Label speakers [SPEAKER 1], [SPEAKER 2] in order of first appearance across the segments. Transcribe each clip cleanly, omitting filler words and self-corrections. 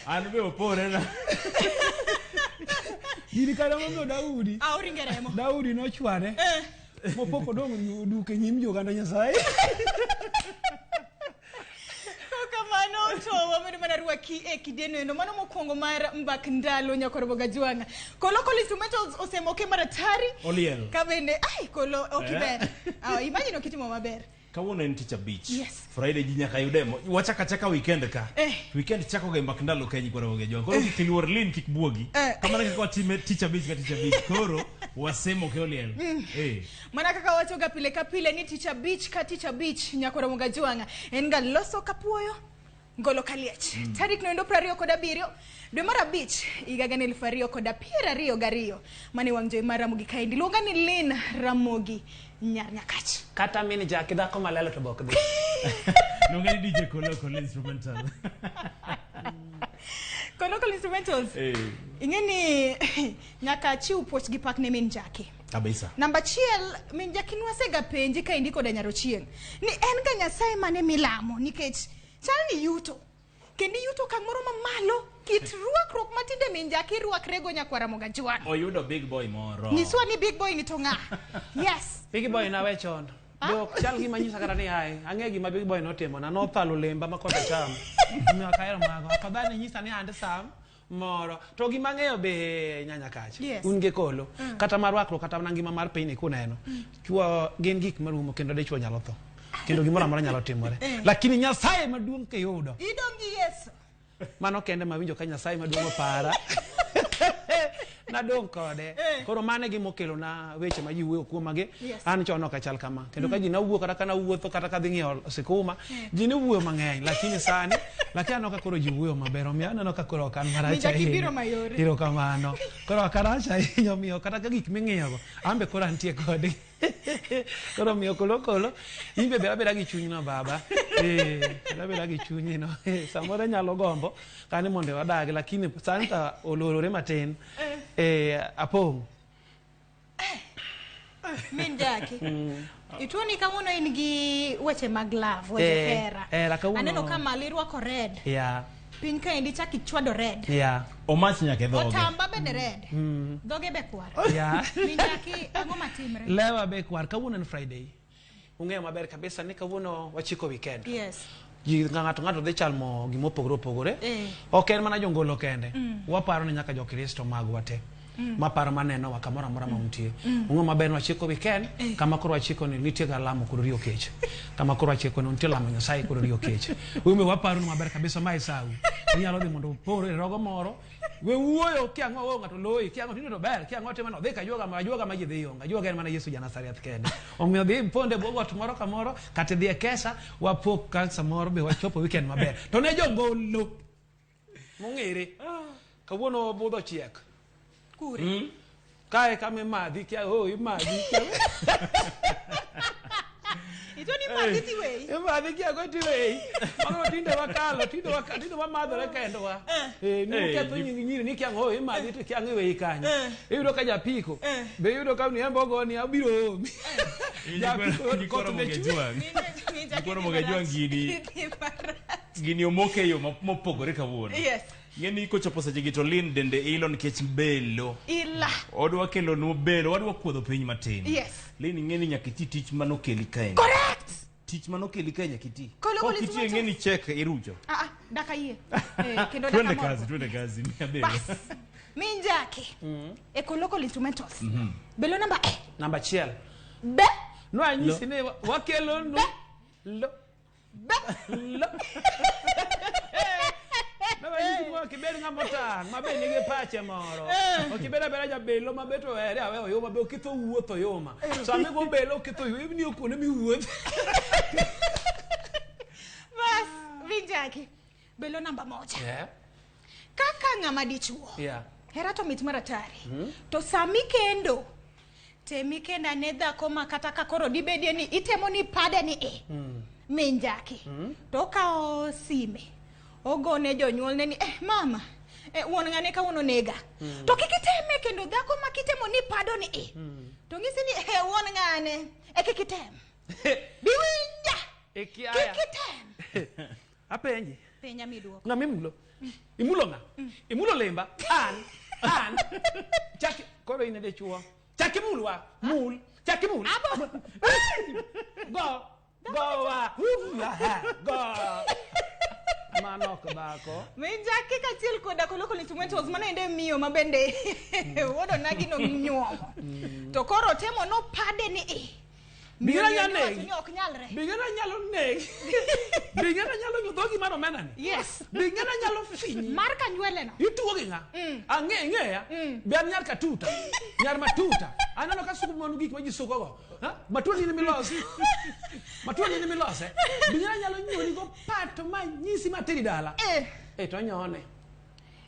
[SPEAKER 1] An be opore na.
[SPEAKER 2] Gini kada mo Daudi.
[SPEAKER 3] Auringeremo.
[SPEAKER 2] Daudi no chware. Mopoko dong duke nyim joganda Nyasaye.
[SPEAKER 3] Kamano to wamene manarua kideno no mano mokongo mara mbak ndalo nyakoro gajwanga. Kolo instrumentals osemoke maratari.
[SPEAKER 1] Oliel.
[SPEAKER 3] Kabene kolo okiber. Imagine okitimo maber.
[SPEAKER 1] Kawuono en Teacher Beach.
[SPEAKER 3] Yes.
[SPEAKER 1] Friday ji nyaka yudemo. Wachaka weekend ka. Weekend chako ga mbak ndalo kenyi koro gajwanga. Koro kiluor lin kik buogi. Kamana kaka time Teacher Beach ka Teacher Beach. Koro wasemo ke Oliel.
[SPEAKER 3] Mana kaka wachoga pile ka pile ni Teacher Beach ka Teacher Beach nyakoro gajwanga. Enga loso kapuoyo. Ngolo Kaliech. Tarik no endo 27 dwe mar abich igagane 2022 mane wang joy mara mugi kaindi luonga ni Lin Ramogi Nyar Nyakach.
[SPEAKER 4] Kata mini jaki dhako malelo to bok dhi.
[SPEAKER 1] Luonga ni DJ Kolo Instrumental.
[SPEAKER 3] Kolo Instrumentals. Ingeni nyaka chiu poch gi pak ne min jaki.
[SPEAKER 1] Kabisa.
[SPEAKER 3] Namba chiel min jaki nwasega penji kaindi koda nyaro chieng. Ni en ga Nyasaye mane milamo nikech chani yuto. Kendi yuto kamoro mamalo kit ruakruok matinde min jaki ruakrego nyakwara mogajwan.
[SPEAKER 1] Oyudo big boy moro.
[SPEAKER 3] Niswa ni big boy ni to nga. Yes.
[SPEAKER 4] Big boy na we chon. Dok chal gima nyisa kata ni ang'e gima big boy notimo na nothalo lemba makota cham. Mi akaero mago. Afadhali nyisa ni ande sam moro. To gima ng'eyo be nyanya kacha.
[SPEAKER 3] Yes.
[SPEAKER 4] Un ge kolo. Kata marwakruok kata na ngima mar piny kuneno. Chwo gin gik marumo kendo dichwo nyalo tho. Kendo gimoro amora nyalo timore. Lakini Nyasaye maduong' ke yudo.
[SPEAKER 3] Idongi Yesu.
[SPEAKER 4] Mano kende mawinjo ka Nyasaye maduong' opara. Na dong kode. Koro mane gimo kelo na weche ma ji wuoyo kuomagi. An chono ka chal kama. Kendo ka ji na wuo kata kana wuotho kata ka dhi ng'iyo sikuma, ji ne wuoyo mang'eny, lakini sani lakini aneno ka koro ji wuoyo maber, omiyo aneno ka koro kan marach ahinya. Iro kamano. Koro karach ahinya omiyo kata ka gik ming'iyogo, ambe koro antie kode. Koro miyo kolo imbe bera gi chuny no baba. Bera gi chuny no. Samoro nyalo gombo kani mondo wadagi, lakini sani ta olorore matin. Apong.
[SPEAKER 3] Min jaki. Ituoni kamuno in gi weche mag love, weche hera. Aneno kama lirwako red.
[SPEAKER 4] Yeah.
[SPEAKER 3] Piny ka indi chaki chwado red.
[SPEAKER 4] Yeah.
[SPEAKER 1] Omach nyake dhoge.
[SPEAKER 3] Otamba bende red. Dhoge be kwar.
[SPEAKER 4] Yeah.
[SPEAKER 3] Min jaki ang'o matimre?
[SPEAKER 4] Lewa be kwar. Kawuono en Friday. Ung'eyo maber kabisa ni kawuono wachiko weekend.
[SPEAKER 3] Yes.
[SPEAKER 4] Ji ng'ato dhi chalmo gimopogore opogore. Ok en mana jongolo kende. Waparo ni nyaka jokristo magwa te. Maparo maneno wa kamoro amora ma untie. Ung'o maber wachiko weekend, kama koro wachiko ni nitie ga lamo kod riyo kech. Kama koro wachiko ni nitie lamo Nyasaye kod riyo kech. Ume waparo ni maber kabisa ma Esau. Inyalo dhi mondo pore rogo moro. We wuoyo kiang'o ng'ato loyi, kiang'o tindo ber, kiang'o tema no dhi ka juoga ma ji dhi yonga. Juoga en mana Yesu ja Nazareth kende. Omiyo dhi ponde bogot moro kamoro, kata dhi e kesa, wapok ka samoro be wachopo weekend maber. To ne jongolo. Mong'ere. Kawuono budho chiek.
[SPEAKER 3] Kuri.
[SPEAKER 4] Kae kame madhi kia imadhi kia.
[SPEAKER 3] Itoni madhi tiwei.
[SPEAKER 4] Imadhi kia go tiwei. Mago tinde wakalo, tinde wamadhore kendo wa. Ketho nyiri ni kia imadhi to kia ng'ewei kanyo. Iyudo ka japiko. Be yudo ka ni embogo ni abiro.
[SPEAKER 1] Japiko koro mogejwang gini omoke yo mopogore kawuono.
[SPEAKER 3] Yes.
[SPEAKER 1] Ngeni kochopo seche gi to Lin dende ilo nikech belo.
[SPEAKER 3] Ila.
[SPEAKER 1] Odwa kelo no belo, odwa kuodho piny matin.
[SPEAKER 3] Yes.
[SPEAKER 1] Lin ngeni nyaka tich manokeli kae.
[SPEAKER 3] Correct.
[SPEAKER 1] Tich manokeli kae nyaka ti.
[SPEAKER 3] Kolo
[SPEAKER 1] kiti ngeni check irucho.
[SPEAKER 3] Daka yie. Kendo daka moro.
[SPEAKER 1] Twende kazi ni abelo.
[SPEAKER 3] Min jaki. Local instrumentals. Belo
[SPEAKER 4] Number chiel.
[SPEAKER 3] Be.
[SPEAKER 4] No anyisi ne wakelo no. Lo. Kiberi ng'amotang' mabe nigi pache moro. Okibera jabelo mabeto ere awe oyoma be okitho wuotho yoma. Sami go belo okitho ibni okone mi wuoth.
[SPEAKER 3] Bas, Vinjaki. Belo namba moja.
[SPEAKER 4] Yeah.
[SPEAKER 3] Kaka ng'ama dichuo.
[SPEAKER 4] Yeah.
[SPEAKER 3] Hera to mit maratari. To sami kendo. Temi kenda ne dhako makata kakoro dibedie ni itemo ni pade ni Min jaki. To kao sime. Ogone jonyuol ne ni mama wuon ng'ane ka wuon nega. To kikiteme kendo dhako makitemo ni pado ni to ng'isi ni wuon ng'ane kikitem. Biwinja.
[SPEAKER 4] Kikitem. Apenji.
[SPEAKER 3] Penya miduoko.
[SPEAKER 4] Ng'ama imulo? Imulo ng'a? Imulo lemba? An. Chaki, koro ine de chuo. Chaki mulwa. Mul. Chaki mul. Go. Mano kabako.
[SPEAKER 3] Menjaki kachil koda koloko instrumentals mana ende miyo mabende. Wodo nagi no nyuomo. To koro temo no pade ni
[SPEAKER 4] Bigera nyane.
[SPEAKER 3] Bigera
[SPEAKER 4] nyalo nyudhogi mano menani.
[SPEAKER 3] Yes.
[SPEAKER 4] Bigera nyalo finyi.
[SPEAKER 3] Mar ka nywele no.
[SPEAKER 4] Ituogi ng'a? Ang'eya. Ber nyar katuta. Nyar matuta. Aneno ka suku monu gik ma ji sukogo. Matuta ni milosi. Bigera nyalo nyoni go pato ma nyisi materi dala. To nyone.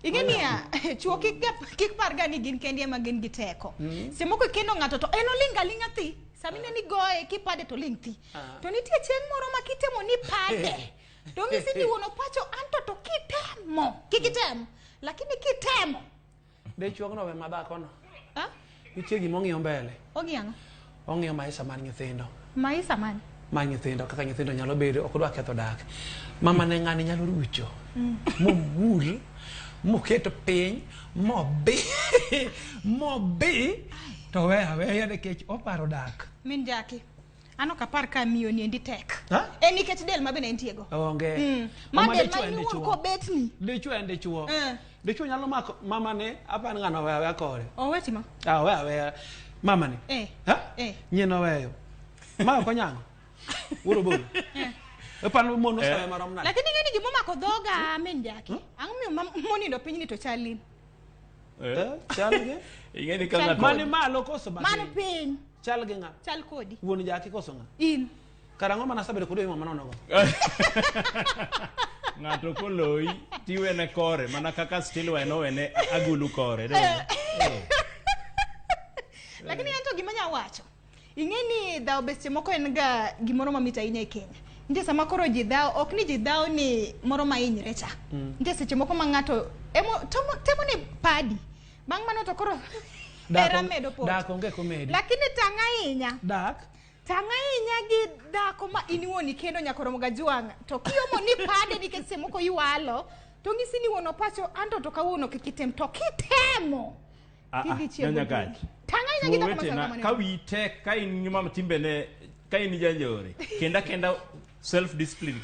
[SPEAKER 3] Ingenia chuo kik parga ni gin kendi ema gin giteko. Semoko kendo ng'ato to eno linga thi. Samine ni goe kipade to lingti. To nitie chieng' moro makitemo ni pade. To ngisi ni wono pacho anto to kitemo. Kikitem. Lakini kitemo.
[SPEAKER 4] De chuo no we madhako no. Nitie gima ong'iyo mbele.
[SPEAKER 3] Ong'iyo.
[SPEAKER 4] Ong'iyo maisha mar nyithindo.
[SPEAKER 3] Maisha man.
[SPEAKER 4] Mar nyithindo kaka nyithindo nyalo bedo ok dwa ketho dak. Mama ne ng'ani nyalo rucho. Momul. Moketo piny. Mobi. To weya nikech oparo dak.
[SPEAKER 3] Min jaki. Ano kapar ka miyo ni endi tek. Nikech del mabe ne entiego.
[SPEAKER 4] Onge.
[SPEAKER 3] Ma del ma ni ko betni.
[SPEAKER 4] Ende chuo. Dichuo nyalo mako mama ne apa ng'ano weya kore.
[SPEAKER 3] Owetima.
[SPEAKER 4] Weya. Mama ne. Nyino weyo. Ma ko nyango. Wuro bolo. Epano mono sa marom na.
[SPEAKER 3] Lakini ngeni gimo mako dhoga min jaki. Ang'miyo moni ndo piny ni to chalin.
[SPEAKER 4] Chalge?
[SPEAKER 1] Ingeni kanga
[SPEAKER 4] mani malo koso ba.
[SPEAKER 3] Mano piny.
[SPEAKER 4] Chalge ng'a?
[SPEAKER 3] Chal kodi.
[SPEAKER 4] Wuon jaki koso ng'a?
[SPEAKER 3] In.
[SPEAKER 4] Karang'o mana sabedo kodo mama nono go.
[SPEAKER 1] Ng'ato koloi tiwene kore mana kaka still wene agulu kore.
[SPEAKER 3] Lakini ento gimanya wacho. Ingeni dhao beste moko en ga gimoro mamita ahinya e Kenya. Nje sama koro ji dhao ok ni ji dhao ni moro mahinyre cha. Nje seche moko ma ng'ato temo ni padi. Bang' mano to koro era medo po.
[SPEAKER 4] Dak onge komedi.
[SPEAKER 3] Lakini tanga inya.
[SPEAKER 4] Dak?
[SPEAKER 3] Tanga inya gi dako ma iniwoni kendo nyakoro mga juang. To kiyomo ni pade nikech seche moko yualo. To ngisi ni wono pacho anto to kawuono kikitem to kitemo.
[SPEAKER 1] Nyanyagaji.
[SPEAKER 3] Tanga inya gi dako masaka
[SPEAKER 1] ka witek ka in nyuma timbe ne ka in janjore. Kenda self discipline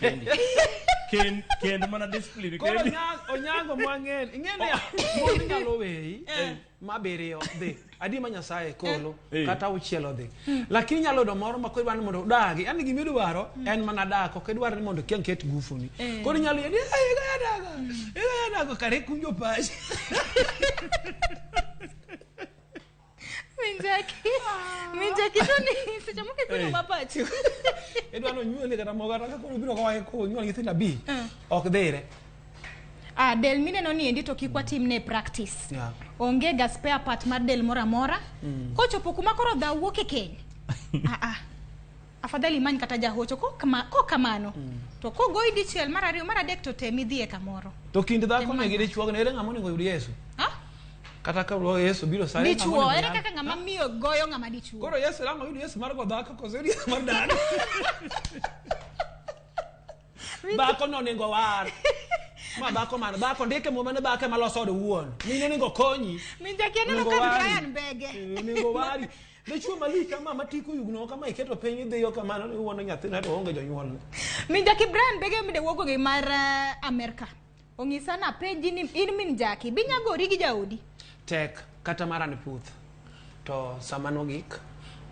[SPEAKER 1] kend mana discipline
[SPEAKER 4] koro onyango mang'eny ing'ene mon nyalo weyi mabiriyo dhi adi ma Nyasaye kolo kata uchielo dhi lakini nyalo do moro ma kodwa ni mondo udagi yani gima idwaro en mana dak ok idwaro ni mondo kian ket gufuni koro nyalo yedi dago kare kunjo pachi
[SPEAKER 3] Minjaki to ni seche moko kunyo mapacho
[SPEAKER 4] edwano nyuole kata mogara ka kono biro kawae ko nyuol nyithinda bi ok dhire
[SPEAKER 3] del mineno ni endi to kikwa timne practice onge ga spare part mar del mora mora kochopo kuma koro dha wuok e keny afadhali many kata jahocho ko kamano to ko go dichiel mar ariyo mar adek to temi dhi e kamoro
[SPEAKER 4] to kind dhako ne gi dichuo ne ere ng'ama onego yud Yesu kata ka Yesu biro sare
[SPEAKER 3] dichuo ere kaka ng'ama miyo goyo ng'ama dichuo
[SPEAKER 4] koro Yesu lango yud Yesu mar go dhako koso Yesu mar dano dhako no nego war ma dhako ndike mo mane dhako maloso do wuon mine nego konyi
[SPEAKER 3] Minjaki neno ka Brian Bege
[SPEAKER 4] nego wari dichuo malika mama tiko yugno kama iketo piny dhiyo kama no wuon nyathi na to onge jonyuol
[SPEAKER 3] Minjaki Brian Bege mide wuogo gi mar Amerika ongisa na penji ni in Minjaki binya gori gi jaodi
[SPEAKER 4] tek kata marani puth to samano gik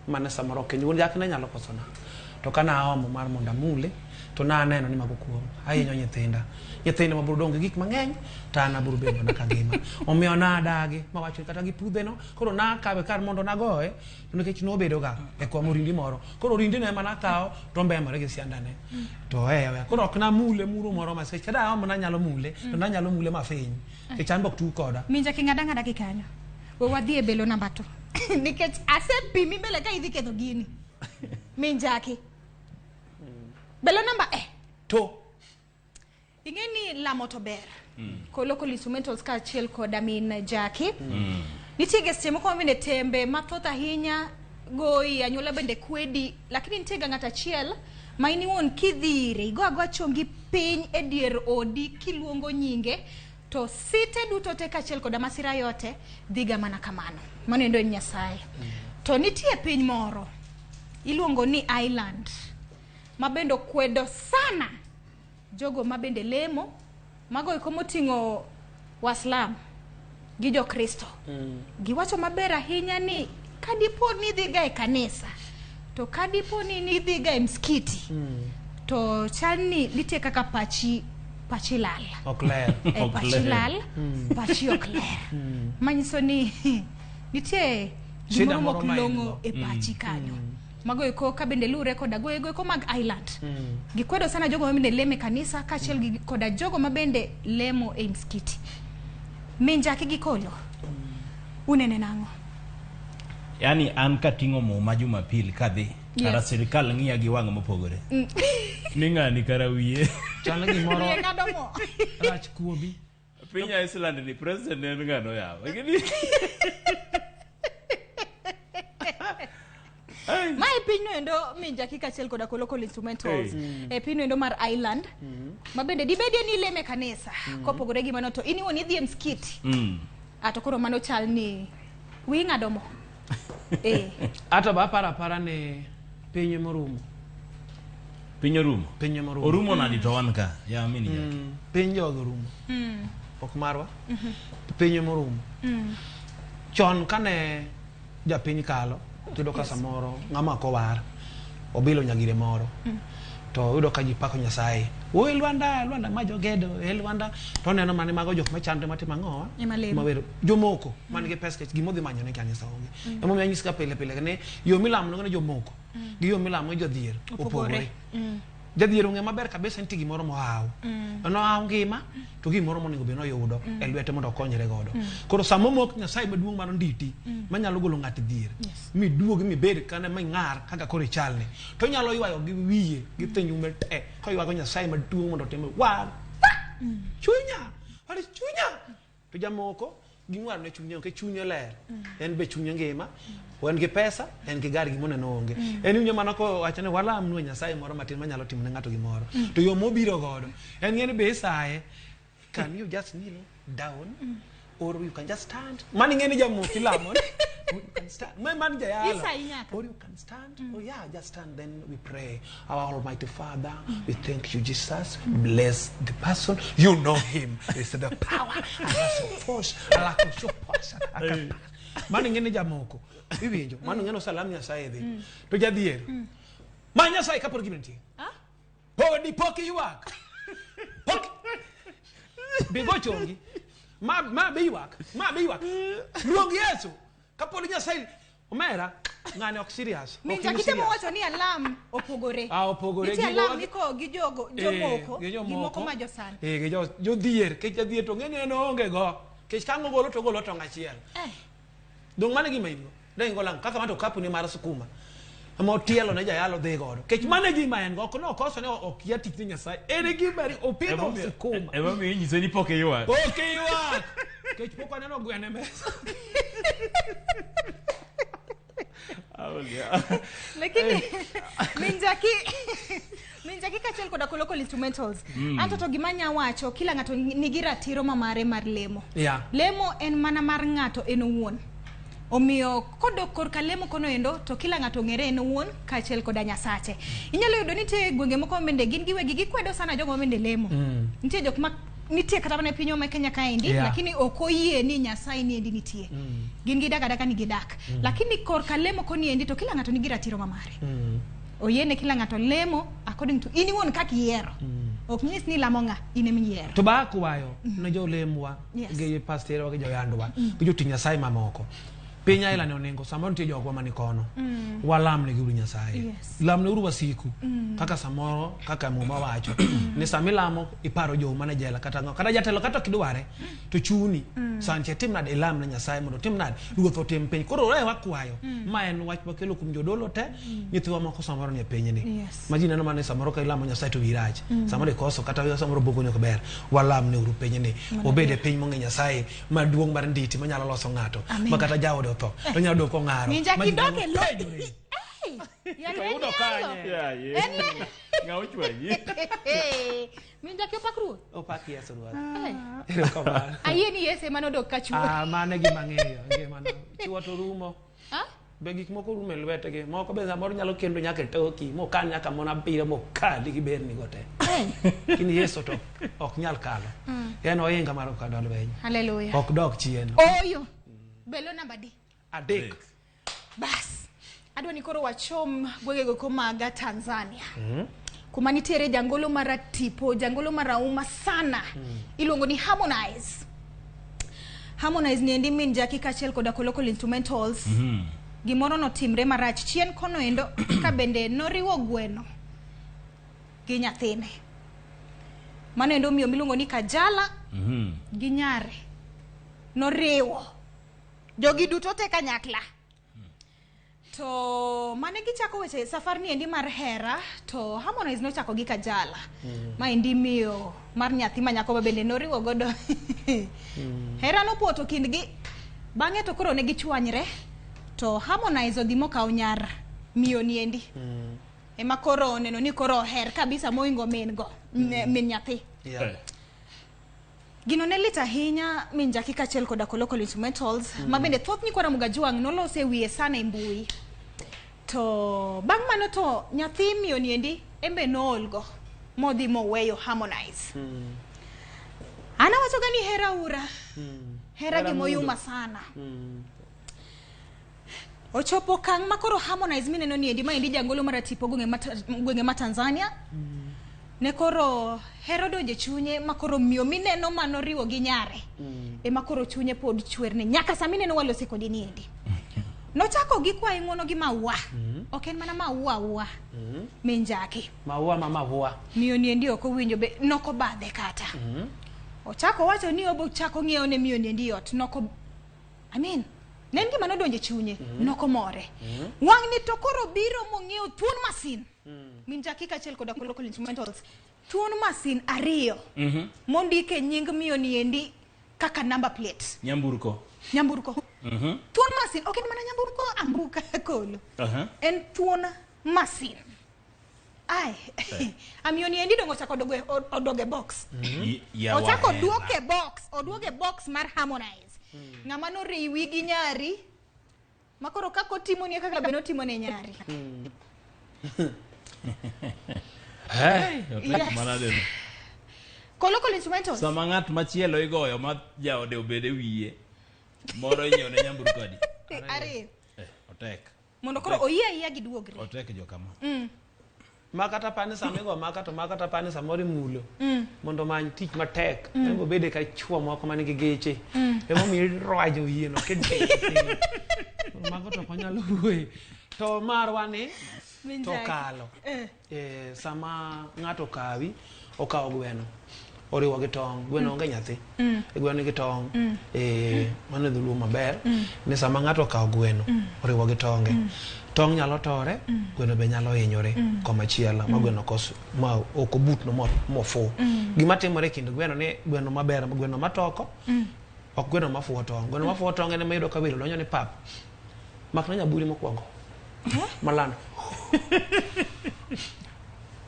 [SPEAKER 4] mana samaro kenyo jaki na nyalo kosona to kana aomo mar monda mule to na aneno ni magokuom ahinyo nyithinda mabiro donge gik mang'eny ta na biro bedo na kagima omiyo na adagi mawacho kata gi pudhe no koro na kawe kar mondo na goe nikech no bedo ga e komo rindi moro koro rindi ne mana kawo to mbemore gi siandane to koro ok na mule muro moro ma seche da aomo na nyalo mule to na nyalo mule mafiny e chan bok tu koda
[SPEAKER 3] Minjaki ng'ada gi kanyo we wadhi e belo namba 2 nikech asepimi mbele ka idhi ketho gini Minjaki belo namba
[SPEAKER 4] to
[SPEAKER 3] ingeni lamo to ber ko local instrumentals ka chiel koda min Jaki nitie geste moko mine tembe mathoth ahinya goi anyuola bende kwedi lakini nitie ga ng'ata chiel ma ini won kidhire igo chongi piny e dier odi kiluongo nyinge to site duto te kachiel koda masira yote dhiga mana kamano. Mano endo en Nyasaye. To nitie piny moro iluongo ni Ireland mabendo kwedo sana jogo mabende lemo mago iko moting'o Waslam gi jo Kristo. Giwacho maber ahinya ni kadipo ni dhiga e kanisa to kadipo ni dhiga e mskiti to chalni nitie kaka pachi lal
[SPEAKER 4] okler
[SPEAKER 3] pachi lal pachi okler manyiso ni nitie gimoro moklongo e pachi kanyo. Mago eko kabende lure koda go eko mag Ireland gikwedo sana jogo mabende lemo e kanisa kachiel gi koda jogo mabende lemo e mskiti. Minjaki gikolo unene nango
[SPEAKER 1] yani an kating'o mo ma Jumapil kadhi kara sirikal ng'iya gi wang' mopogore ni ng'ani kara wiye
[SPEAKER 4] chal gimoro
[SPEAKER 3] ngadomo
[SPEAKER 4] rach kuobi
[SPEAKER 1] piny Iceland ni president en ng'ano yawa lakini
[SPEAKER 3] mai pino endo minjaki kachiel koda local instrumentals e pino endo mar Ireland mabende dibedie ni leme kanisa kopogore gi mano to iniwo ni dhi mskiti ato koro mano chal ni winga domo
[SPEAKER 4] ato ba para ne pinye morumo
[SPEAKER 1] orumo nadi to wan ka ya amini yake
[SPEAKER 4] pinje orumo ok marwa pinye morumo chon kane japiny kalo tudo ka samoro ng'ama ko war obilo nyagire moro to yudo ka jipako Nyasaye o Lwanda ma jogedo Lwanda to neno mane mago jok machande matima ng'owa mawero jomoko man gi pesa gimodhi manyo ne kanisa onge emo mi nyisa pile ne yo milam no ne jomoko gi yo milam jodhier opogore jadhier onge maber kabisa nti gimoro mohaw no haw ngima to gimoro monego be no yudo e lwete mondo konyre godo koro samomok Nyasaye maduong' mar nditi manyalo golo ng'at dhier mi duogi mi bed kane mang'ar kaka kore chalne to nyalo ywayo gi wiye gi tenyume te ko ywago Nyasaye maduong' mondo time war chunya to jamoko ging'war ne chunye ke chunye ler en be chunye ngima wan gi pesa en gi gari gimone no onge en unyo manako wachane wala amnu Nyasaye moro matin manyalo timo ne ng'ato gimoro to yo mobiro godo en ngene be isaye can you just kneel down or you can just stand mani ngene jamo filamon you can stand man jayalo or you can stand oh yeah just stand then we pray our almighty Father we thank you Jesus bless the person you know him is the power and the force ala ko support mani ngene jamoko iwinjo mani ngene salam Nyasaye dhi to jadhier ma Nyasaye kapor gimenti podi poki yuak poki bigo chongi ma be yuak ruong Yesu kapod Nyasaye omera ng'ane ok serious
[SPEAKER 3] minja kitemo wacho ni alam opogore
[SPEAKER 4] opogore
[SPEAKER 3] gi alam niko gi jomoko gimoko ma josan
[SPEAKER 4] gi jodhier ke jadhier to ng'ene no onge go ke kango golo to ngachiel dong mane gima ingo ne ngolang kaka mato kapu ni mar sukuma amo tielo ne jayalo dhi godo ke mane gima en go no koso ne ok yati ni Nyasaye ere gima ri opidho sukuma
[SPEAKER 1] ema mi nyiso ni poke yuak
[SPEAKER 4] ke poko neno gwene mesa
[SPEAKER 3] lakini minjaki kachiel koda local instrumentals anto to gimanya wacho kila ng'ato nigi ratiro mamare mar lemo lemo en mana mar ng'ato en owuon omiyo kodok korka lemo kono endo to kila ng'ato ng'ere en owuon kachiel koda Nyasache inyalo yudo ni te gwenge moko mende gin giwegi gikwedo sana jogo mende lemo nitie jok ma nitie kata mana pinyo ma Kenya kaendi lakini okoyie ni Nyasaye ni endi nitie gin gidaka ni gidak lakini korka lemo koni endi to kila ng'ato nigi ratiro mamare oyene kila ng'ato lemo according to ini won kaka yiero ok nyis ni lamonga ine miyiero
[SPEAKER 4] to ba kwayo na jo lemwa ge pastor ge jo yandwa ge jo Nyasaye mamoko pinya ila ne onengo samoro nitie jogwa mani kono walam ne guru Nyasaye lam ne uru wasiku kaka samoro kaka muma wacho ni samilamo iparo jo mana jela kata jatelo kata kidware to chuni sanche timnad elam ne Nyasaye mondo timnad ruoth otim piny koro re wakwayo ma en wach makelo kum jodolo te nyithiwa moko samoro ne piny ni majina no mane samoro ka ilamo Nyasaye to wirach samoro koso kata samoro bogo nyok ber walam ne uru piny ni obede piny monge Nyasaye maduong mar nditi manyalo loso ng'ato makata jaode to nyalo ko ngaro
[SPEAKER 3] minja kidoke lo
[SPEAKER 1] ya udo kanye Ngau chwanyi.
[SPEAKER 3] Min jaki opakruo.
[SPEAKER 4] Opaki Yesu ruoth.
[SPEAKER 3] Ayie ni Yesu ema nodok ka chuo.
[SPEAKER 4] Mane gima ng'eyo, ngimano. Chuo to rumo. Be gik moko rumo e lwetegi. Moko be samoro nyalo kendo nyaka e toki. Mokan nyaka mon abiriyo mokali gi berni go te. Kini Yesu to ok nyal kalo. En oinga mar okadol lweny.
[SPEAKER 3] Hallelujah.
[SPEAKER 4] Ok dok chien.
[SPEAKER 3] Oyo. Belo namba di.
[SPEAKER 4] Adek.
[SPEAKER 3] Bas. Adwa ni koro wachom gwegego komaga Tanzania. Kuma nitiere jangolo maratipo, jangolo marauma sana. Iluongo ni Harmonize. Harmonize ni endi min jaki kachiel koda local instrumentals. Gimoro no timre marach chien kono endo ka bende noriwo gweno gi nyathine. Mano endo miyo miluongo ni Kajala gi nyare noriwo jogi duto te kanyakla. To mane gichako weche safar ni endi mar hera to Harmonize no chako gi Kajala. Ma endi miyo mar nyathi manyako bende noriwo godo. Hera no poto kindgi. Bang'e to koro ne gichwanyre. To Harmonize odhi mokawo nyar miyo ni endi. Ema koro neno ni koro her kabisa moingo min go. Min nyathi. Gino ne lit ahinya min jaki kachiel koda local instrumentals. Ma bende thoth ni kwara Mugajwang' nolose wiye sana e mbui. To bang' mano to nyathi miyo ni endi embe noolgo modhi moweyo Harmonize. Ana wacho gani hera ura. Hera gimoyuma sana. Ochopo kang' makoro Harmonize mineno ni endi ma endi jangolo maratipo gwenge ma Tanzania. Ne koro hero donje chunye makoro miyo mineno manoriwo gi nyare. Makoro chunye pod chwerne nyaka samineno walose kodi ni endi. Nochako gi kwa ing'wono gi maua. Ok en mana maua. Min jaki.
[SPEAKER 4] Maua ma maua.
[SPEAKER 3] Miyo ni endi ok owinjo be noko badhe kata. Ochako wacho ni obo chako ng'iewo ne miyo ni endi ot noko. Nen gima nodonje chunye noko more. Wang' ni to koro biro mong'iewo thuon masin. Min jaki kachiel koda local instrumentals. Thuon masin ariyo. Mondike nying miyo ni endi kaka number plate.
[SPEAKER 1] Nyamburko.
[SPEAKER 3] Thuon masin, ok en mana nyamburko ambuka kolo. En thuon masin. Ai. Amiyo ni endi dongo chako odoge box. Ochako oduoge box mar Harmonize. Ng'ama noriwi gi nyari. Makoro kako timo ni kaka beno timo ne nyari. Local instrumentals.
[SPEAKER 1] Sama ng'at machielo igoyo ma jaode obede wiye. Moro inyo ne nyamburko adi.
[SPEAKER 3] Ari.
[SPEAKER 1] Otek.
[SPEAKER 3] Mondo koro oyie giduogre.
[SPEAKER 1] Otek jo kama.
[SPEAKER 4] Makata pani samigo makata pani samori mulo. Mondo many tich matek. Embo bede ka chuo moko manigi geche. Emo mi roajo wiye no kede. Mago to konyalo ruwe. To marwani to kalo. Sama ng'ato kawi okawo gweno. Oriwo gi tong', gweno onge nyathi. Gweno gi tong'. Mano dhulu maber. Ni sama ng'ato okawo gweno, oriwo gi tonge. Tong' nyalo tore, gweno be nyalo hinyore komachielo, ma gweno kos ma ok obutno mofu. Gima timore kind gweno ni gweno maber, gweno matoko, ok gweno mafuo tong'. Gweno mafuo tong' en mayudo ka welo donjo ni pap. Mak na nyaburi mokwongo. Malano.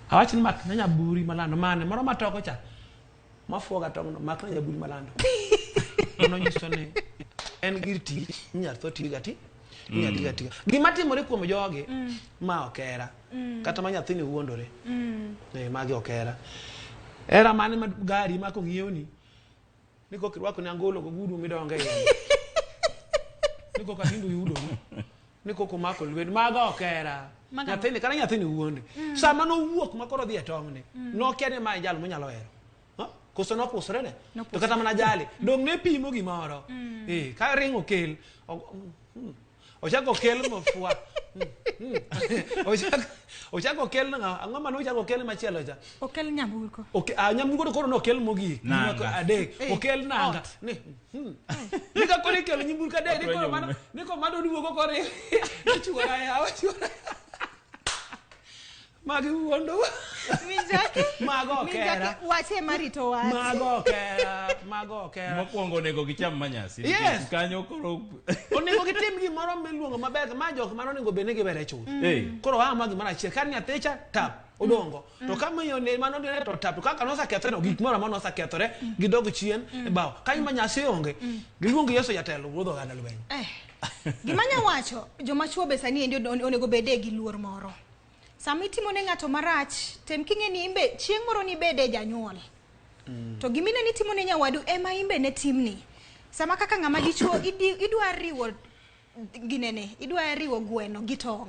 [SPEAKER 4] Awachin mak na nyaburi malano mane moro matoko cha. Mafuo ga tong' no mak na nyaburi malando. Ono nyiso ni en gir tich nyar tho tigati. Nyadiga. Gima timore kuom joge ma okera. Kata ma nyathini wuondore. Magi okera. Era mane ma gari ma ko ng'iewni. Niko kirwako ni angolo go gudu midonge yeye. Niko ka hindu yudo. Niko ko mako lwed maga okera. Nyathini kana nyathini wuonde. Sama no wuok makoro dhi e tong' ni. No kene ma jalo monyalo hero. Koso no pusore ne. To kata mana jali. Dong ne pimo gimoro. Ka ringo kel. Ochako kel mafua. Ochako kel nga ang'ama no ochako kel machielo cha.
[SPEAKER 3] Okel nyamburko.
[SPEAKER 4] Okay, nyamburko koro no kel mogi. Adek. Okel nanga. Nika kore kel nyamburko adek niko mano duogo kore. Chuora ya. Magi wondo.
[SPEAKER 3] Minjaki?
[SPEAKER 4] Mago kera.
[SPEAKER 3] Wache marito wache.
[SPEAKER 4] Mago kera.
[SPEAKER 1] Mokwongo nego gicham manyasi.
[SPEAKER 4] Yes.
[SPEAKER 1] Kanyo koro.
[SPEAKER 4] Onego gitim gimoro miluongo maber ma jok mano nego bene gibere chuth. Koro magi mara chiel kan nyathecha tap odongo. To kama yo ne mano dire to tap to kaka nosa kethore gik moro mano nosa kethore gidog chien e bawo. Kanyo manyasi onge. Giluongo Yesu jatelo wuodho gana lweny.
[SPEAKER 3] Gimanya wacho joma chuo be sani endi onego bede gi luor moro. Samitimo ne ngato marach, tem kinge ni imbe chieng moro ni bede janyuol. To gimine ni timo ne nyawadu ema imbe ne timni. Sama kaka ngama dichuo idwa riwo ginene, idwa riwo gweno gi tong.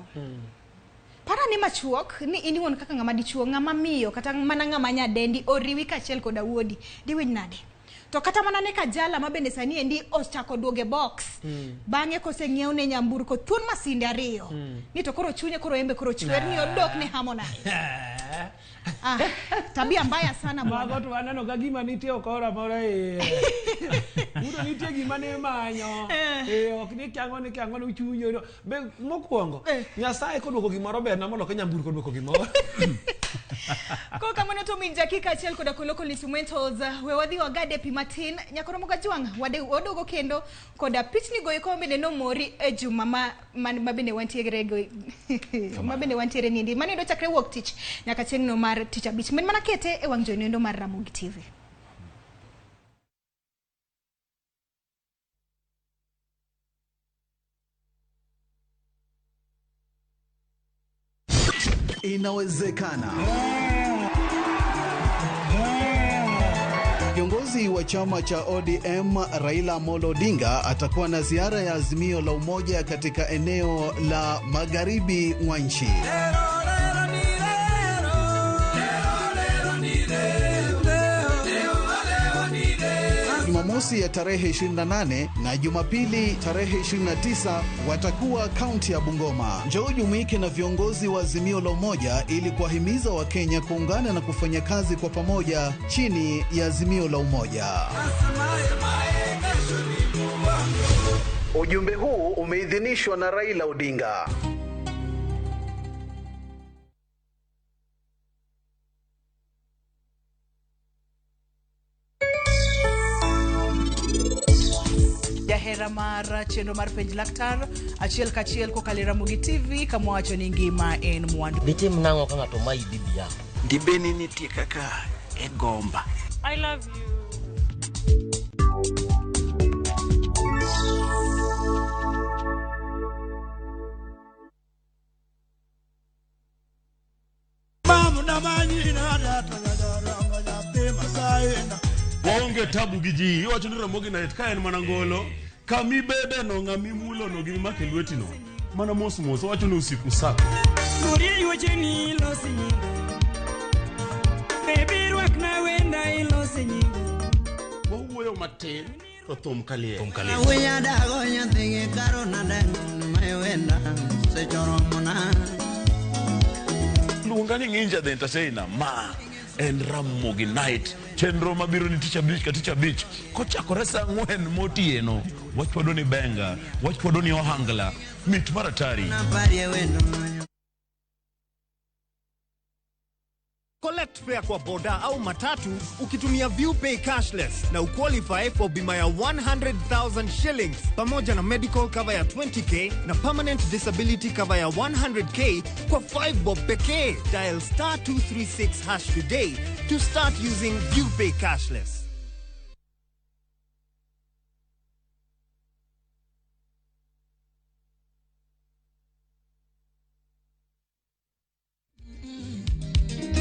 [SPEAKER 3] Para ni machuok ni iniwon kaka ngama dichuo, ngama miyo kata mana ngama nyadendi oriwi kachiel koda wuodi. Diwiny nade. To kata mana ne kajala mabende sani endi ochako duoge box. Bange koseng'iew ne nyamburko thuon masinde ariyo. Ni to koro chunye koro embe koro chwer ni odok ne Harmonize. Tabia mbaya sana bwana.
[SPEAKER 4] Mago tu anano kagima nitie okora mora Udo nitie gima ne manyo. Ok ni kyango no chunyo. Be mokwongo. Nyasaye koduoko gimoro ber na mondo ka nyamburko duoko gimoro.
[SPEAKER 3] Ko kamano to Minjaki kachiel koda koloko instrumentals we wadhi wagade pi matin nyakoro moga jwang wade odogo kendo koda pichni goyo ko bende no mori e juma mabende wantiere go mabende wantiere nindi mane do chakre work tich nyaka chieng no mar tich abich men mana kete e wang joino mar Ramogi TV.
[SPEAKER 5] Inawezekana. Kiongozi wa chama cha ODM Raila Amolo Odinga atakuwa na ziara ya Azimio la Umoja katika eneo la magharibi mwa nchi. Jumamosi ya tarehe 28 na Jumapili tarehe 29 watakuwa kaunti ya Bungoma. Njoo jumuike na viongozi wa Azimio la Umoja ili kuwahimiza Wakenya kuungana na kufanya kazi kwa pamoja chini ya Azimio la Umoja. Ujumbe huu umeidhinishwa na Raila Odinga.
[SPEAKER 6] Jahera mar chenro mar penj laktar achiel kachiel kokalo Ramogi TV kama wacho ni ngima en mwandu.
[SPEAKER 7] Bitim nango ka ngato mai bibi yako.
[SPEAKER 8] Dibeni nitie kaka e gomba.
[SPEAKER 9] I love you.
[SPEAKER 1] Waonge tabu giji iwacho ni Ramogi Night ka en mana ngolo kami bede no ngami mulo no gi make lweti no mana mos wacho ni usiku sako
[SPEAKER 2] Gori wache ni losi nyinga Baby rock na wenda ilosi nyinga
[SPEAKER 8] Wawuoyo matin to thum kalie
[SPEAKER 10] Awenya dago nyathige karo na dengo mai wenda se choro mona
[SPEAKER 8] Luongani Ng'inja the Entertainer ma en Ramogi Night chenro mabiro ni Tich Abich ka Tich Abich kochakore saa 4 motieno wachpodo ni benga wachpodo ni ohangla mit maratari
[SPEAKER 10] na parie wendo
[SPEAKER 11] Collect fare kwa boda au matatu ukitumia ViewPay cashless na uqualify for bima ya 100,000 shillings pamoja na medical cover ya 20k na permanent disability cover ya 100k kwa 5 bob pekee. Dial *236# today to start using ViewPay cashless.